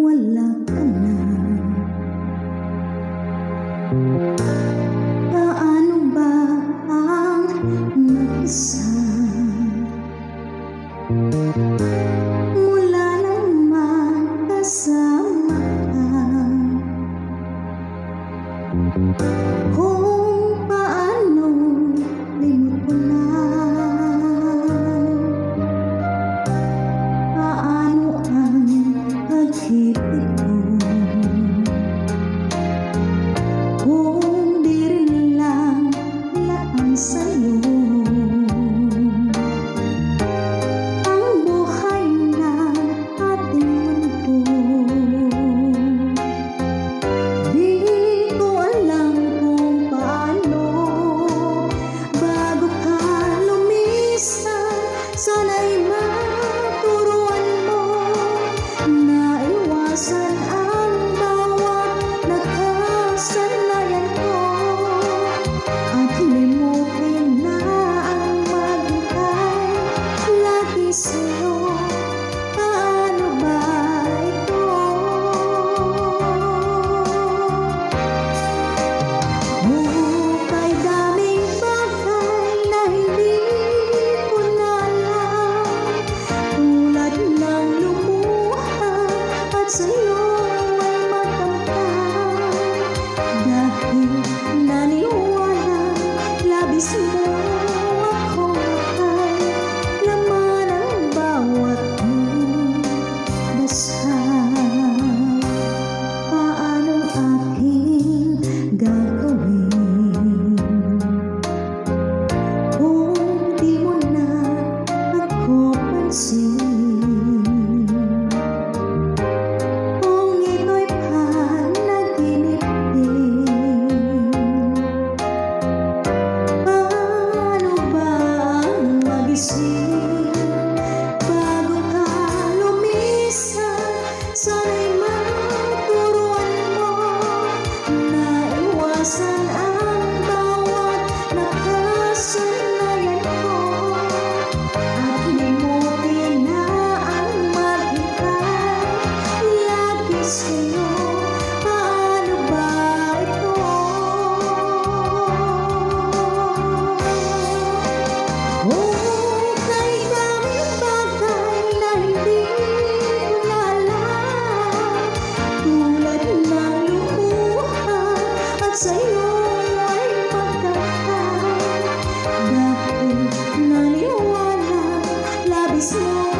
wala ka na. Paano ba ang mag-isa mula nang magkasama ka? Kung paano limot mo na, paano ang pag-ibig mo? Kung di rin lang laan sa'yo ang buhay ng ating mundo. Di ko alam kung paano bago ka lumisan, sana'y maturuan mo na iwasan ang bawat nakasanayan ko, at limutin na ang maghintay lagi sa'yo. Paano ba ito? Hukay daming bagay na hindi ko na alam, tulad ng lumuha at sa'yo ay matamtam, dahil naniwalang labis mo akong mahal, laman ang bawat mong dasal. Paanong aking gagawin kung di mo na ako pansin? Kung ito'y panaginip din, paano ba ang magising bago ka lumisan? Sana'y maturuan mo na iwasan ang bawat nakasanayan ko, at limutin na ang maghintay lagi sa'yo. Paano ba ito? Hukay daming bagay na hindi ko na alam, tulad ng lumuha at sa'yo ay pagkakal, dahil naniwalang labis mo